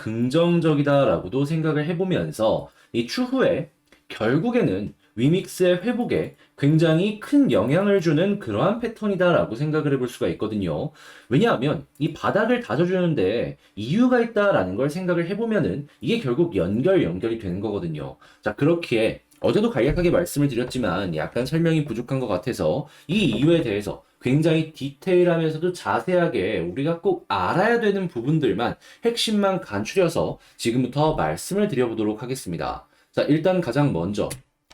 긍정적이다라고도 생각을 해보면서 이 추후에 결국에는 위믹스의 회복에 굉장히 큰 영향을 주는 그러한 패턴이다라고 생각을 해볼 수가 있거든요. 왜냐하면 이 바닥을 다져주는데 이유가 있다라는 걸 생각을 해보면은 이게 결국 연결이 되는 거거든요. 자, 그렇기에 어제도 간략하게 말씀을 드렸지만 약간 설명이 부족한 것 같아서 이 이유에 대해서 굉장히 디테일하면서도 자세하게 우리가 꼭 알아야 되는 부분들만 핵심만 간추려서 지금부터 말씀을 드려보도록 하겠습니다. 자, 일단 가장 먼저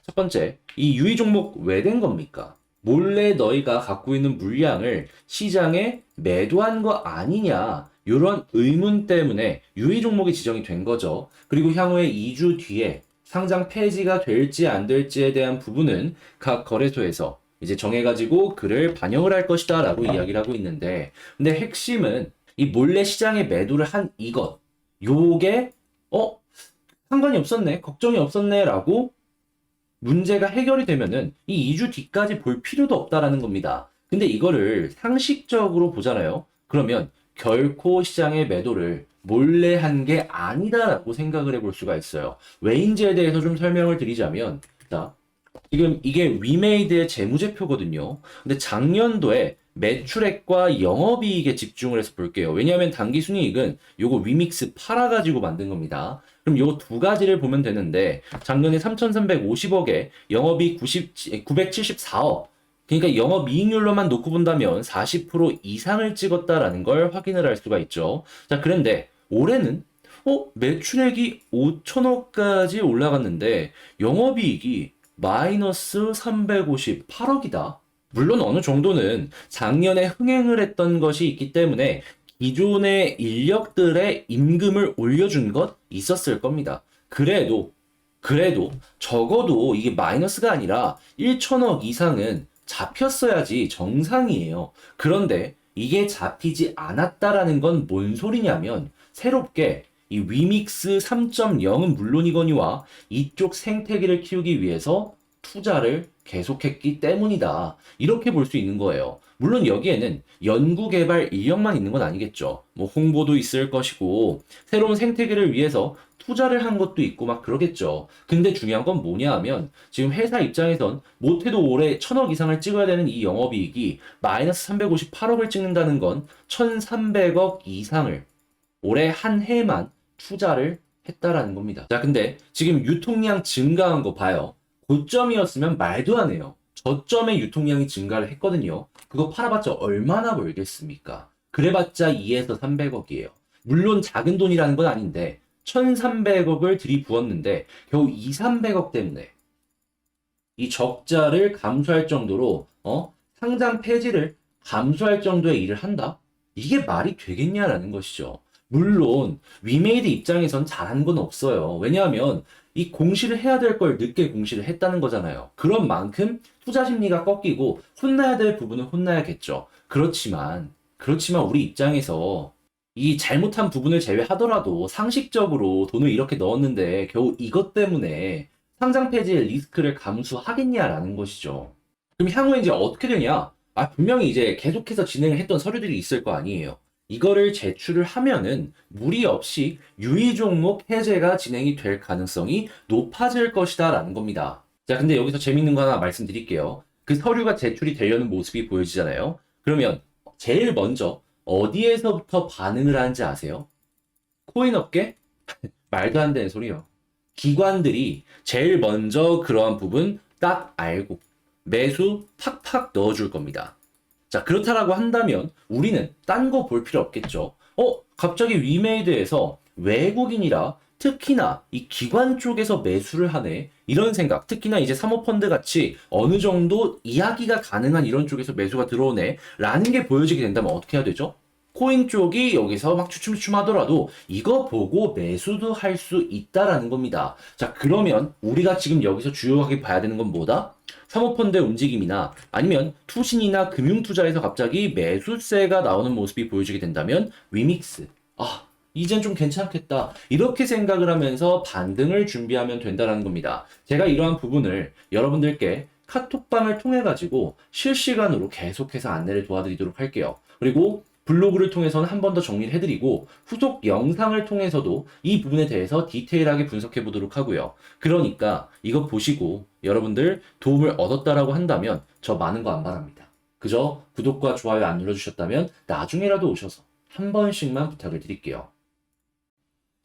첫 번째, 이 유의 종목 왜 된 겁니까? 몰래 너희가 갖고 있는 물량을 시장에 매도한 거 아니냐? 이런 의문 때문에 유의 종목이 지정이 된 거죠. 그리고 향후에 2주 뒤에 상장 폐지가 될지 안 될지에 대한 부분은 각 거래소에서 이제 정해가지고 그를 반영을 할 것이다 라고 이야기를 하고 있는데, 근데 핵심은 이 몰래 시장에 매도를 한 이것, 요게 상관이 없었네, 걱정이 없었네 라고 문제가 해결이 되면은 이 2주 뒤까지 볼 필요도 없다라는 겁니다. 근데 이거를 상식적으로 보잖아요. 그러면 결코 시장의 매도를 몰래 한 게 아니다라고 생각을 해볼 수가 있어요. 왜인지에 대해서 좀 설명을 드리자면, 자, 지금 이게 위메이드의 재무제표거든요. 근데 작년도에 매출액과 영업이익에 집중을 해서 볼게요. 왜냐하면 당기순이익은 요거 위믹스 팔아가지고 만든 겁니다. 그럼 요 두 가지를 보면 되는데 작년에 3,350억에 영업이익 974억. 그러니까 영업이익률로만 놓고 본다면 40% 이상을 찍었다라는 걸 확인을 할 수가 있죠. 자, 그런데 올해는 매출액이 5천억까지 올라갔는데 영업이익이 마이너스 358억이다. 물론 어느 정도는 작년에 흥행을 했던 것이 있기 때문에 기존의 인력들의 임금을 올려준 것 있었을 겁니다. 그래도 적어도 이게 마이너스가 아니라 1천억 이상은 잡혔어야지 정상이에요. 그런데 이게 잡히지 않았다라는 건 뭔 소리냐면 새롭게 이 위믹스 3.0은 물론이거니와 이쪽 생태계를 키우기 위해서 투자를 계속했기 때문이다. 이렇게 볼 수 있는 거예요. 물론 여기에는 연구개발 인력만 있는 건 아니겠죠. 뭐 홍보도 있을 것이고 새로운 생태계를 위해서 투자를 한 것도 있고 막 그러겠죠. 근데 중요한 건 뭐냐 하면 지금 회사 입장에선 못해도 올해 1,000억 이상을 찍어야 되는 이 영업이익이 마이너스 358억을 찍는다는 건 1,300억 이상을 올해 한 해만 투자를 했다라는 겁니다. 자, 근데 지금 유통량 증가한 거 봐요. 고점이었으면 말도 안 해요. 저점의 유통량이 증가를 했거든요. 그거 팔아봤자 얼마나 벌겠습니까? 그래봤자 2에서 300억이에요. 물론 작은 돈이라는 건 아닌데 1,300억을 들이부었는데 겨우 2, 300억 때문에 이 적자를 감수할 정도로 상장 폐지를 감수할 정도의 일을 한다? 이게 말이 되겠냐라는 것이죠. 물론 위메이드 입장에선 잘한 건 없어요. 왜냐하면 이 공시를 해야 될 걸 늦게 공시를 했다는 거잖아요. 그런 만큼 투자 심리가 꺾이고 혼나야 될 부분은 혼나야겠죠. 그렇지만 우리 입장에서 이 잘못한 부분을 제외하더라도 상식적으로 돈을 이렇게 넣었는데 겨우 이것 때문에 상장 폐지의 리스크를 감수하겠냐라는 것이죠. 그럼 향후에 이제 어떻게 되냐? 분명히 이제 계속해서 진행을 했던 서류들이 있을 거 아니에요. 이거를 제출을 하면은 무리 없이 유의 종목 해제가 진행이 될 가능성이 높아질 것이다라는 겁니다. 자, 근데 여기서 재밌는 거 하나 말씀드릴게요. 그 서류가 제출이 되려는 모습이 보여지잖아요. 그러면 제일 먼저 어디에서부터 반응을 하는지 아세요? 코인 업계? 말도 안 되는 소리요. 기관들이 제일 먼저 그러한 부분 딱 알고 매수 팍팍 넣어줄 겁니다. 자, 그렇다라고 한다면 우리는 딴 거 볼 필요 없겠죠. 갑자기 위메이드에서 외국인이라 특히나 이 기관 쪽에서 매수를 하네. 이런 생각, 특히나 이제 사모펀드 같이 어느 정도 이야기가 가능한 이런 쪽에서 매수가 들어오네. 라는 게 보여지게 된다면 어떻게 해야 되죠? 코인 쪽이 여기서 막 추춤추춤 하더라도 이거 보고 매수도 할 수 있다라는 겁니다. 자, 그러면 우리가 지금 여기서 주요하게 봐야 되는 건 뭐다? 사모펀드의 움직임이나 아니면 투신이나 금융투자에서 갑자기 매수세가 나오는 모습이 보여지게 된다면 위믹스. 이젠 좀 괜찮겠다. 이렇게 생각을 하면서 반등을 준비하면 된다는 겁니다. 제가 이러한 부분을 여러분들께 카톡방을 통해 가지고 실시간으로 계속해서 안내를 도와드리도록 할게요. 그리고 블로그를 통해서는 한 번 더 정리를 해드리고 후속 영상을 통해서도 이 부분에 대해서 디테일하게 분석해 보도록 하고요. 그러니까 이거 보시고 여러분들 도움을 얻었다라고 한다면 저 많은 거 안 바랍니다. 그저 구독과 좋아요 안 눌러주셨다면 나중에라도 오셔서 한 번씩만 부탁을 드릴게요.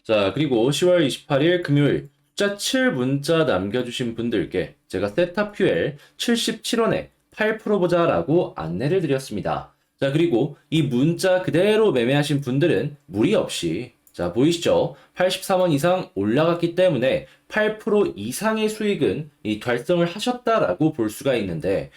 자, 그리고 10월 28일 금요일 숫자 7 문자 남겨주신 분들께 제가 세타 퓨엘 77원에 8% 보자라고 안내를 드렸습니다. 자, 그리고 이 문자 그대로 매매하신 분들은 무리 없이 자, 보이시죠? 83원 이상 올라갔기 때문에 8% 이상의 수익은 이 달성을 하셨다라고 볼 수가 있는데